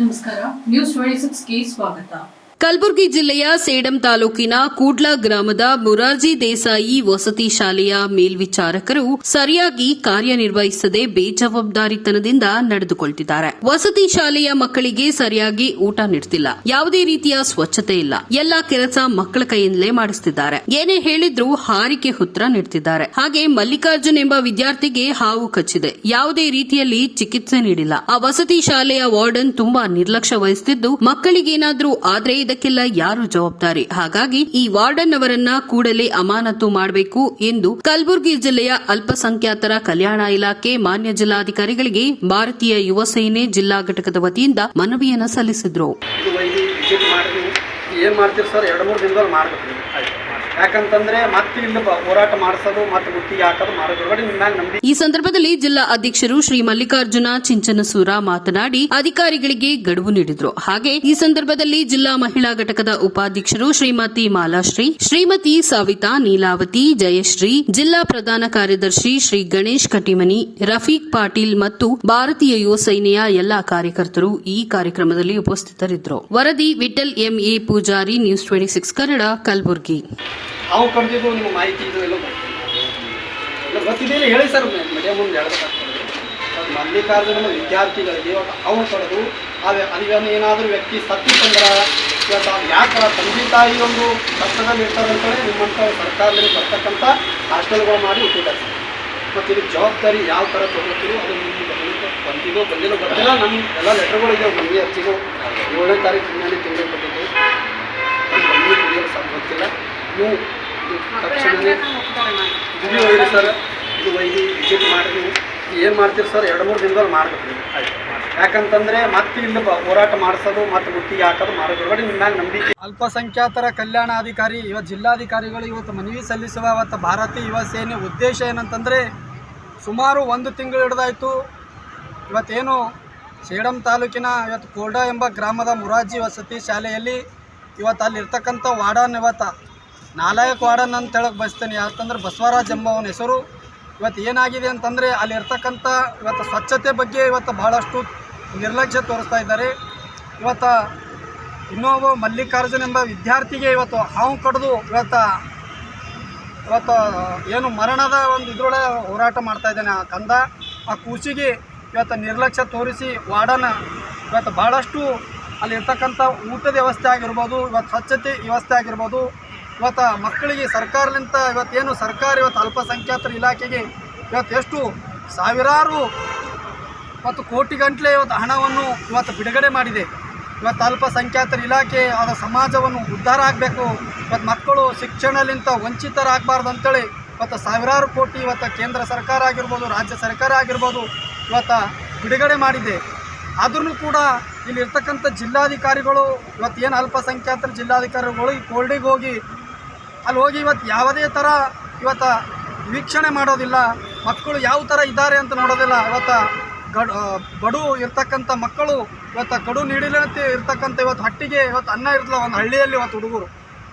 ನಮಸ್ಕಾರ, ನ್ಯೂಸ್ 26ಗೆ ಸ್ವಾಗತ. ಕಲಬುರಗಿ ಜಿಲ್ಲೆಯ ಸೇಡಂ ತಾಲೂಕಿನ ಕೂಡ್ಲಾ ಗ್ರಾಮದ ಮುರಾರ್ಜಿ ದೇಸಾಯಿ ವಸತಿ ಶಾಲೆಯ ಮೇಲ್ವಿಚಾರಕರು ಸರಿಯಾಗಿ ಕಾರ್ಯನಿರ್ವಹಿಸದೆ ಬೇಜವಾಬ್ದಾರಿತನದಿಂದ ನಡೆದುಕೊಳ್ಳುತ್ತಿದ್ದಾರೆ. ವಸತಿ ಶಾಲೆಯ ಮಕ್ಕಳಿಗೆ ಸರಿಯಾಗಿ ಊಟ ನೀಡುತ್ತಿಲ್ಲ, ಯಾವುದೇ ರೀತಿಯ ಸ್ವಚ್ಛತೆ ಇಲ್ಲ, ಎಲ್ಲಾ ಕೆಲಸ ಮಕ್ಕಳ ಕೈಯಿಂದಲೇ ಮಾಡಿಸುತ್ತಿದ್ದಾರೆ. ಏನೇ ಹೇಳಿದ್ರೂ ಹಾರಿಕೆ ಉತ್ತರ ನೀಡುತ್ತಿದ್ದಾರೆ. ಹಾಗೆ ಮಲ್ಲಿಕಾರ್ಜುನ್ ಎಂಬ ವಿದ್ಯಾರ್ಥಿಗೆ ಹಾವು ಕಚ್ಚಿದೆ, ಯಾವುದೇ ರೀತಿಯಲ್ಲಿ ಚಿಕಿತ್ಸೆ ನೀಡಿಲ್ಲ. ಆ ವಸತಿ ಶಾಲೆಯ ವಾರ್ಡನ್ ತುಂಬಾ ನಿರ್ಲಕ್ಷ್ಯ ವಹಿಸುತ್ತಿದ್ದು, ಮಕ್ಕಳಿಗೇನಾದ್ರೂ ಆದ್ರೆ ಇದಕ್ಕೆಲ್ಲ ಯಾರು ಜವಾಬ್ದಾರಿ? ಹಾಗಾಗಿ ಈ ವಾರ್ಡನ್ ಅವರನ್ನ ಕೂಡಲೇ ಅಮಾನತು ಮಾಡಬೇಕು ಎಂದು ಕಲಬುರಗಿ ಜಿಲ್ಲೆಯ ಅಲ್ಪಸಂಖ್ಯಾತರ ಕಲ್ಯಾಣ ಇಲಾಖೆ ಮಾನ್ಯ ಜಿಲ್ಲಾಧಿಕಾರಿಗಳಿಗೆ ಭಾರತೀಯ ಯುವ ಸೇನೆ ಜಿಲ್ಲಾ ಘಟಕದ ವತಿಯಿಂದ ಮನವಿಯನ್ನು ಸಲ್ಲಿಸಿದ್ರು. ಏನ್ ಮಾಡ್ತೀರಿ ಸರ್, 2-3 ದಿನದಲ್ಲಿ ಮಾಡ್ಬೇಕು. ಯಾಕಂತಂದ್ರೆ ಮತ್ತೆ ಇಲ್ಲಿ ಹೋರಾಟ ಮಾಡಿಸೋದು ಮತ್ತೆ ಮುತ್ತಿಗೆ ಹಾಕೋದು ಮಾಡೋದು. ಈ ಸಂದರ್ಭದಲ್ಲಿ ಜಿಲ್ಲಾ ಅಧ್ಯಕ್ಷರು ಶ್ರೀ ಮಲ್ಲಿಕಾರ್ಜುನ ಚಿಂಚನಸೂರ ಮಾತನಾಡಿ ಅಧಿಕಾರಿಗಳಿಗೆ ಗಡುವು ನೀಡಿದ್ರು. ಹಾಗೆ ಈ ಸಂದರ್ಭದಲ್ಲಿ ಜಿಲ್ಲಾ ಮಹಿಳಾ ಘಟಕದ ಉಪಾಧ್ಯಕ್ಷರು ಶ್ರೀಮತಿ ಮಾಲಾಶ್ರೀ, ಶ್ರೀಮತಿ ಸವಿತಾ, ನೀಲಾವತಿ, ಜಯಶ್ರೀ, ಜಿಲ್ಲಾ ಪ್ರಧಾನ ಕಾರ್ಯದರ್ಶಿ ಶ್ರೀ ಗಣೇಶ್ ಕಟಿಮನಿ, ರಫೀಕ್ ಪಾಟೀಲ್ ಮತ್ತು ಭಾರತೀಯ ಯುವ ಸೇನೆಯ ಎಲ್ಲಾ ಕಾರ್ಯಕರ್ತರು ಈ ಕಾರ್ಯಕ್ರಮದಲ್ಲಿ ಉಪಸ್ಥಿತರಿದ್ದರು. ವರದಿ ವಿಠಲ್ ಎಂಎ ಪೂಜಾರಿ, ನ್ಯೂಸ್ 26 ಕನ್ನಡ, ಕಲಬುರಗಿ. ಅವು ಕಡ್ದಿದ್ದು ನಿಮ್ಮ ಮಾಹಿತಿ ಇದು ಎಲ್ಲ ಗೊತ್ತಿದೆ ಹೇಳಿ ಸರ್. ಮೀಡಿಯಾ ಮುಂದೆ ಹೇಳ್ಬೇಕಾಗ್ತದೆ. ಮಲ್ಲಿಕಾರ್ಜುನ ವಿದ್ಯಾರ್ಥಿಗಳಿಗೆ ಅವು ಕಡ್ದು ಅದನ್ನು ಏನಾದರೂ ವ್ಯಕ್ತಿ ಸತ್ತಿತ್ತಂದ್ರೆ ಇವತ್ತು ಯಾಕೆ ತಂದೆ ತಾಯಿ ಒಂದು ಕಷ್ಟದಲ್ಲಿ ಇರ್ತಾರೆ ಅಂತೇಳಿ ನಿಮ್ಮಂಥ ಸರ್ಕಾರದಲ್ಲಿ ಬರ್ತಕ್ಕಂಥ ಹಾಸ್ಟೆಲ್ಗಳು ಮಾಡಿ ಇಟ್ಟಿದ್ದಾರೆ ಸರ್. ಮತ್ತು ಇದಕ್ಕೆ ಜವಾಬ್ದಾರಿ ಯಾವ ಥರ ತೊಗೊಳ್ತೀರೋ ಅದು ನಿಮಗೆ ಬಂದಿದೋ ಬಂದಿಲ್ಲೋ ಗೊತ್ತಿಲ್ಲ. ನಮ್ಮ ಎಲ್ಲ ಲೆಟರ್ಗಳಿದೆ, ನಮಗೆ ಹಚ್ಚಿಗೂ 7ನೇ ತಾರೀಕು ಹಿಂದೆ ತಿಂಗಳು ಬಂದಿದ್ದು ನಮಗೆ ಕುಡಿಯೋದು ಸರ್ ಗೊತ್ತಿಲ್ಲ. ನೀವು ತಕ್ಷಣವೇ ಇದು ಒಯ್ಯಿರಿ ಸರ್, ಇದು ಒಯ್ದು ವಿಸಿಟ್ ಮಾಡಿ. ನೀವು ಏನು ಮಾಡ್ತೀರಿ ಸರ್, 2-3 ದಿನದಲ್ಲಿ ಮಾಡಬೇಕು. ಯಾಕಂತಂದರೆ ಮತ್ತೆ ಇಲ್ಲಿ ಹೋರಾಟ ಮಾಡಿಸೋದು ಮತ್ತೆ ಮುತ್ತಿಗೆ ಹಾಕೋದು ಮಾಡೋದು ನಿಮ್ಮ ಮ್ಯಾಲೆ ನಂಬಿಕೆ. ಅಲ್ಪಸಂಖ್ಯಾತರ ಕಲ್ಯಾಣಾಧಿಕಾರಿ ಇವತ್ತು ಜಿಲ್ಲಾಧಿಕಾರಿಗಳು ಇವತ್ತು ಮನವಿ ಸಲ್ಲಿಸುವ ಇವತ್ತು ಭಾರತೀಯ ಯುವ ಸೇನೆ ಉದ್ದೇಶ ಏನಂತಂದರೆ, ಸುಮಾರು 1 ತಿಂಗಳು ಹಿಡಿದಾಯಿತು. ಇವತ್ತೇನು ಸೇಡಂ ತಾಲೂಕಿನ ಇವತ್ತು ಕೋಲ್ಡಾ ಎಂಬ ಗ್ರಾಮದ ಮುರಾರ್ಜಿ ವಸತಿ ಶಾಲೆಯಲ್ಲಿ ಇವತ್ತು ಅಲ್ಲಿರ್ತಕ್ಕಂಥ ವಾರ್ಡನ್ ಇವತ್ತು ನಾಲಾಯಕ್ ವಾರ್ಡನ್ ಅಂತ ಹೇಳಕ್ಕೆ ಬಯಸ್ತೇನೆ. ಯಾಕಂದ್ರೆ ಬಸವರಾಜ್ ಎಂಬ ಅವನ ಹೆಸರು. ಇವತ್ತು ಏನಾಗಿದೆ ಅಂತಂದರೆ ಅಲ್ಲಿರ್ತಕ್ಕಂಥ ಇವತ್ತು ಸ್ವಚ್ಛತೆ ಬಗ್ಗೆ ಇವತ್ತು ಭಾಳಷ್ಟು ನಿರ್ಲಕ್ಷ್ಯ ತೋರಿಸ್ತಾ ಇದ್ದಾರೆ. ಇವತ್ತು ಇನ್ನೊಬ್ಬ ಮಲ್ಲಿಕಾರ್ಜುನ್ ಎಂಬ ವಿದ್ಯಾರ್ಥಿಗೆ ಇವತ್ತು ಹಾವು ಕಡಿದು ಇವತ್ತು ಏನು ಮರಣದ ಒಂದು ಇದರೊಳಗೆ ಹೋರಾಟ ಮಾಡ್ತಾ ಇದ್ದಾನೆ ಆ ಕಂದ. ಆ ಕೂಸಿಗೆ ಇವತ್ತು ನಿರ್ಲಕ್ಷ್ಯ ತೋರಿಸಿ ವಾರ್ಡನ್ ಇವತ್ತು ಭಾಳಷ್ಟು ಅಲ್ಲಿರ್ತಕ್ಕಂಥ ಊಟದ ವ್ಯವಸ್ಥೆ ಆಗಿರ್ಬೋದು, ಇವತ್ತು ಸ್ವಚ್ಛತೆ ವ್ಯವಸ್ಥೆ ಆಗಿರ್ಬೋದು, ಇವತ್ತು ಮಕ್ಕಳಿಗೆ ಸರ್ಕಾರದಿಂದ ಇವತ್ತೇನು ಸರ್ಕಾರ ಇವತ್ತು ಅಲ್ಪಸಂಖ್ಯಾತರ ಇಲಾಖೆಗೆ ಇವತ್ತು ಎಷ್ಟು ಸಾವಿರಾರು ಮತ್ತು ಕೋಟಿಗಟ್ಟಲೆ ಇವತ್ತು ಹಣವನ್ನು ಇವತ್ತು ಬಿಡುಗಡೆ ಮಾಡಿದೆ. ಇವತ್ತು ಅಲ್ಪಸಂಖ್ಯಾತರ ಇಲಾಖೆ ಆದ ಸಮಾಜವನ್ನು ಉದ್ಧಾರ ಆಗಬೇಕು, ಇವತ್ತು ಮಕ್ಕಳು ಶಿಕ್ಷಣದಿಂದ ವಂಚಿತರಾಗಬಾರ್ದು ಅಂತೇಳಿ ಇವತ್ತು ಸಾವಿರಾರು ಕೋಟಿ ಇವತ್ತು ಕೇಂದ್ರ ಸರ್ಕಾರ ಆಗಿರ್ಬೋದು, ರಾಜ್ಯ ಸರ್ಕಾರ ಆಗಿರ್ಬೋದು ಇವತ್ತು ಬಿಡುಗಡೆ ಮಾಡಿದೆ. ಆದ್ರೂ ಕೂಡ ಇಲ್ಲಿರ್ತಕ್ಕಂಥ ಜಿಲ್ಲಾಧಿಕಾರಿಗಳು ಇವತ್ತು ಏನು ಅಲ್ಪಸಂಖ್ಯಾತರ ಜಿಲ್ಲಾಧಿಕಾರಿಗಳು ಈ ಕೋಲ್ಡಿಗೆ ಹೋಗಿ ಅಲ್ಲಿ ಹೋಗಿ ಇವತ್ತು ಯಾವುದೇ ಥರ ಇವತ್ತು ವೀಕ್ಷಣೆ ಮಾಡೋದಿಲ್ಲ, ಮಕ್ಕಳು ಯಾವ ಥರ ಇದ್ದಾರೆ ಅಂತ ನೋಡೋದಿಲ್ಲ. ಇವತ್ತು ಬಡು ಇರ್ತಕ್ಕಂಥ ಮಕ್ಕಳು ಇವತ್ತು ಕಡು ನೀಡಿಲಂತೆ ಇರ್ತಕ್ಕಂಥ ಇವತ್ತು ಹಟ್ಟಿಗೆ ಇವತ್ತು ಅನ್ನ ಇರ್ತಲ್ಲ ಒಂದು ಹಳ್ಳಿಯಲ್ಲಿ ಇವತ್ತು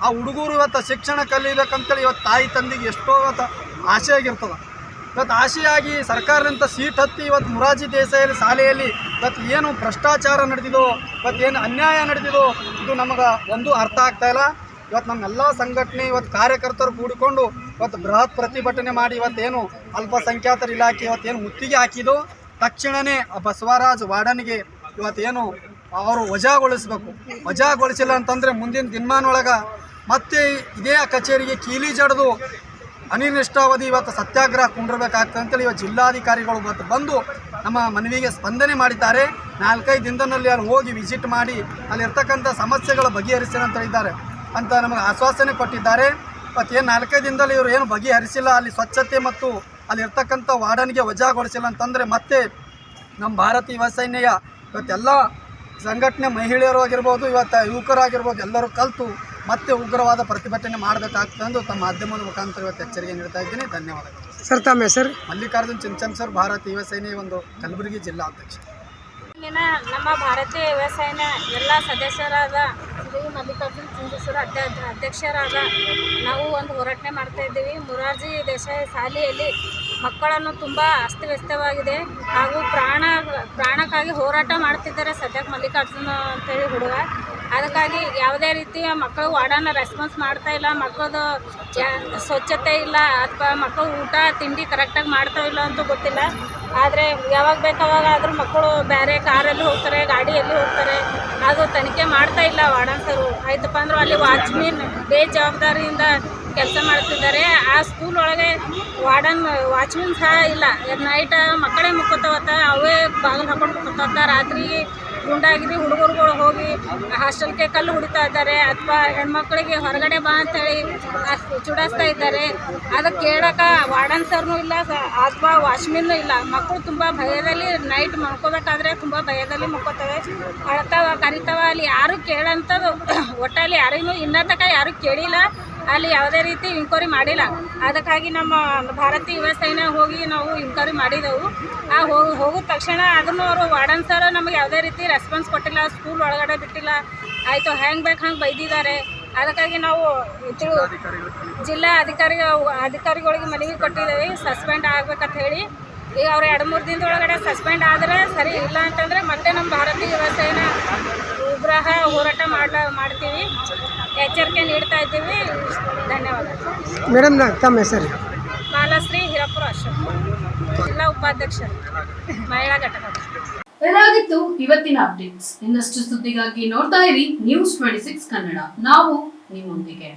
ಆ ಹುಡುಗರು ಇವತ್ತು ಶಿಕ್ಷಣ ಕಲಿಬೇಕಂತೇಳಿ ಇವತ್ತು ತಾಯಿ ತಂದೆಗೆ ಎಷ್ಟೋ ಇವತ್ತು ಆಸೆ ಆಗಿರ್ತದೆ. ಇವತ್ತು ಆಸೆಯಾಗಿ ಸರ್ಕಾರದಿಂದ ಸೀಟ್ ಹತ್ತಿ ಇವತ್ತು ಮುರಾರ್ಜಿ ದೇಸಾಯಿ ಶಾಲೆಯಲ್ಲಿ ಇವತ್ತು ಏನು ಭ್ರಷ್ಟಾಚಾರ ನಡೆದಿದೋ, ಇವತ್ತು ಏನು ಅನ್ಯಾಯ ನಡೆದಿದೋ ಇದು ನಮಗೆ ಒಂದು ಅರ್ಥ ಆಗ್ತಾಯಿಲ್ಲ. ಇವತ್ತು ನಮ್ಮೆಲ್ಲ ಸಂಘಟನೆ ಇವತ್ತು ಕಾರ್ಯಕರ್ತರು ಕೂಡಿಕೊಂಡು ಇವತ್ತು ಬೃಹತ್ ಪ್ರತಿಭಟನೆ ಮಾಡಿ ಇವತ್ತೇನು ಅಲ್ಪಸಂಖ್ಯಾತರ ಇಲಾಖೆ ಇವತ್ತೇನು ಮುತ್ತಿಗೆ ಹಾಕಿದೋ ತಕ್ಷಣವೇ ಬಸವರಾಜ್ ವಾರ್ಡನ್ಗೆ ಇವತ್ತೇನು ಅವರು ವಜಾಗೊಳಿಸಬೇಕು. ವಜಾಗೊಳಿಸಿಲ್ಲ ಅಂತಂದರೆ ಮುಂದಿನ ದಿನಮಾನೊಳಗೆ ಮತ್ತೆ ಇದೇ ಕಚೇರಿಗೆ ಕೀಲಿ ಜಡಿದು ಅನಿರ್ದಿಷ್ಟಾವಧಿ ಇವತ್ತು ಸತ್ಯಾಗ್ರಹ ಕುಂಡಿರಬೇಕಾಗ್ತದೆ ಅಂತೇಳಿ ಇವತ್ತು ಜಿಲ್ಲಾಧಿಕಾರಿಗಳು ಇವತ್ತು ಬಂದು ನಮ್ಮ ಮನವಿಗೆ ಸ್ಪಂದನೆ ಮಾಡಿದ್ದಾರೆ. 4-5 ದಿನದಲ್ಲಿ ಅಲ್ಲಿ ಹೋಗಿ ವಿಸಿಟ್ ಮಾಡಿ ಅಲ್ಲಿರ್ತಕ್ಕಂಥ ಸಮಸ್ಯೆಗಳ ಬಗೆಹರಿಸ್ತೀನಿ ಅಂತ ಹೇಳಿದ್ದಾರೆ ಅಂತ ನಮಗೆ ಆಶ್ವಾಸನೆ ಕೊಟ್ಟಿದ್ದಾರೆ. ಮತ್ತು ಏನು 4-5 ದಿನದಲ್ಲಿ ಇವರು ಏನು ಬಗೆಹರಿಸಿಲ್ಲ, ಅಲ್ಲಿ ಸ್ವಚ್ಛತೆ ಮತ್ತು ಅಲ್ಲಿರ್ತಕ್ಕಂಥ ವಾರ್ಡನ್ಗೆ ವಜಾಗೊಳಿಸಿಲ್ಲ ಅಂತಂದರೆ ಮತ್ತೆ ನಮ್ಮ ಭಾರತೀಯ ಯುವ ಸೇನೆಯ ಇವತ್ತೆಲ್ಲ ಸಂಘಟನೆ ಮಹಿಳೆಯರು ಆಗಿರ್ಬೋದು, ಇವತ್ತು ಯುವಕರಾಗಿರ್ಬೋದು ಎಲ್ಲರೂ ಕಲಿತು ಮತ್ತೆ ಉಗ್ರವಾದ ಪ್ರತಿಭಟನೆ ಮಾಡಬೇಕಾಗ್ತದೆ ಎಂದು ತಮ್ಮ ಮಾಧ್ಯಮದ ಮುಖಾಂತರ ಇವತ್ತು ಎಚ್ಚರಿಕೆ ನೀಡ್ತಾ ಇದ್ದೀನಿ. ಧನ್ಯವಾದಗಳು ಸರ್. ತಮ್ಮ ಹೆಸರು? ಮಲ್ಲಿಕಾರ್ಜುನ್ ಚಿಂಚನಸೂರ್, ಭಾರತೀಯ ಯುವ ಸೇನೆ ಒಂದು ಕಲಬುರಗಿ ಜಿಲ್ಲಾ ಅಧ್ಯಕ್ಷ. ನಮ್ಮ ಭಾರತೀಯ ಯುವ ಸೇನೆ ಎಲ್ಲ ಸದಸ್ಯರಾದ ಶ್ರೀ ಮಲ್ಲಿಕಾರ್ಜುನ್ ಚಿಂಚನಸೂರ್ ಅಧ್ಯಕ್ಷರಾದ ನಾವು ಒಂದು ಹೋರಾಟ ಮಾಡ್ತಾ ಇದ್ದೀವಿ. ಮುರಾರ್ಜಿ ದೇಸಾಯಿ ಶಾಲೆಯಲ್ಲಿ ಮಕ್ಕಳನ್ನು ತುಂಬ ಅಸ್ತವ್ಯಸ್ತವಾಗಿದೆ ಹಾಗೂ ಪ್ರಾಣಕ್ಕಾಗಿ ಹೋರಾಟ ಮಾಡ್ತಿದ್ದಾರೆ ಸದ್ಯಕ್ಕೆ ಮಲ್ಲಿಕಾರ್ಜುನ ಅಂತೇಳಿ ಹುಡುಗ. ಅದಕ್ಕಾಗಿ ಯಾವುದೇ ರೀತಿಯ ಮಕ್ಕಳು ವಾರ್ಡನ್ನ ರೆಸ್ಪಾನ್ಸ್ ಮಾಡ್ತಾ ಇಲ್ಲ, ಮಕ್ಕಳದು ಸ್ವಚ್ಛತೆ ಇಲ್ಲ ಅಥವಾ ಮಕ್ಕಳು ಊಟ ತಿಂಡಿ ಕರೆಕ್ಟಾಗಿ ಮಾಡ್ತಾ ಇಲ್ಲ ಅಂತೂ ಗೊತ್ತಿಲ್ಲ. ಆದರೆ ಯಾವಾಗ ಬೇಕಾವಾಗ ಆದರೂ ಮಕ್ಕಳು ಬೇರೆ ಕಾರಲ್ಲಿ ಹೋಗ್ತಾರೆ, ಗಾಡಿಯಲ್ಲಿ ಹೋಗ್ತಾರೆ, ಅದು ತನಿಖೆ ಮಾಡ್ತಾ ಇಲ್ಲ ವಾರ್ಡನ್ ಸರು. ಆಯ್ತಪ್ಪ ಅಂದ್ರೆ ಅಲ್ಲಿ ವಾಚ್ಮೀನ್ ಬೇಜವಾಬ್ದಾರಿಯಿಂದ ಕೆಲಸ ಮಾಡ್ತಿದ್ದಾರೆ. ಆ ಸ್ಕೂಲ್ ಒಳಗೆ ವಾಚ್ಮನ್ ಸಹ ಇಲ್ಲ. ನೈಟ್ ಮಕ್ಕಳೇ ಮುಕ್ಕೋತಾವತ್ತ, ಅವೇ ಬಾಗಿಲು ಹಾಕೊಂಡು ಮುಕ್ಕೋತಾವ. ರಾತ್ರಿ ಗುಂಡಾಗಿರಿ ಹುಡುಗರುಗಳು ಹೋಗಿ ಹಾಸ್ಟೆಲ್ಗೆ ಕಲ್ಲು ಹೊಡಿತಾ ಇದ್ದಾರೆ ಅಥವಾ ಹೆಣ್ಮಕ್ಳಿಗೆ ಹೊರಗಡೆ ಬಾ ಅಂತೇಳಿ ಚುಡಾಯಿಸ್ತಾ ಇದ್ದಾರೆ. ಅದಕ್ಕೆ ಕೇಳೋಕೆ ವಾರ್ಡನ್ ಸರ್ನೂ ಇಲ್ಲ ಅಥವಾ ವಾಚ್ಮನ್ನು ಇಲ್ಲ. ಮಕ್ಕಳು ತುಂಬ ಭಯದಲ್ಲಿ ನೈಟ್ ಮಲ್ಕೋಬೇಕಾದ್ರೆ ತುಂಬ ಭಯದಲ್ಲಿ ಮಲ್ಕೋತವೆ, ಅಳ್ತಾವ ಕರಿತಾವ. ಅಲ್ಲಿ ಯಾರು ಕೇಳೋಂಥದ್ದು ಒಟ್ಟಲ್ಲಿ ಯಾರಿಗೂ ಇನ್ನೂ ತನಕ ಯಾರೂ ಕೇಳಿಲ್ಲ, ಅಲ್ಲಿ ಯಾವುದೇ ರೀತಿ ಇನ್ಕ್ವೈರಿ ಮಾಡಿಲ್ಲ. ಅದಕ್ಕಾಗಿ ನಮ್ಮ ಭಾರತೀಯ ಯುವ ಸೇನೆ ಹೋಗಿ ನಾವು ಇನ್ಕ್ವೈರಿ ಮಾಡಿದೆವು. ಆ ಹೋಗಿದ ತಕ್ಷಣ ಅದನ್ನು ಅವರು ವಾರ್ಡನ್ ಸರ್ ನಮಗೆ ಯಾವುದೇ ರೀತಿ ರೆಸ್ಪಾನ್ಸ್ ಕೊಟ್ಟಿಲ್ಲ, ಸ್ಕೂಲ್ ಒಳಗಡೆ ಬಿಟ್ಟಿಲ್ಲ. ಆಯಿತು ಹೆಂಗೆ ಬೇಕು ಹಂಗೆ ಬೈದಿದ್ದಾರೆ. ಅದಕ್ಕಾಗಿ ನಾವು ಜಿಲ್ಲಾ ಅಧಿಕಾರಿಗಳಿಗೆ ಮನವಿ ಕೊಟ್ಟಿದ್ದೇವೆ, ಸಸ್ಪೆಂಡ್ ಆಗ್ಬೇಕಂತ ಹೇಳಿ. ಈಗ ಅವ್ರು 2-3 ದಿನದ ಒಳಗಡೆ ಸಸ್ಪೆಂಡ್ ಆದರೆ ಸರಿ, ಇಲ್ಲ ಅಂತಂದರೆ ಮತ್ತೆ ನಮ್ಮ ಭಾರತೀಯ ಯುವ ಸೇನೆ ಉಗ್ರಹ ಹೋರಾಟ ಮಾಡ್ತೀವಿ, ಎಚ್ಚರಿಕೆ ನೀಡ್ತಾ ಇದ್ದೀವಿ. ಧನ್ಯವಾದ. ಮೇಡಮ್ ತಮ್ಮ ಹೆಸರು? ಬಾಲಶ್ರೀ ಹಿರಪುರ ಅಶೋಕ್, ಜಿಲ್ಲಾ ಉಪಾಧ್ಯಕ್ಷರು, ಮಹಿಳಾ ಘಟಕ. ಇದಾಗಿತ್ತು ಇವತ್ತಿನ ಅಪ್ಡೇಟ್ಸ್. ಇನ್ನಷ್ಟು ಸುದ್ದಿಗಾಗಿ ನೋಡ್ತಾ ಇರಿ News 26 ಕನ್ನಡ. ನಾವು ನಿಮ್ಮೊಂದಿಗೆ.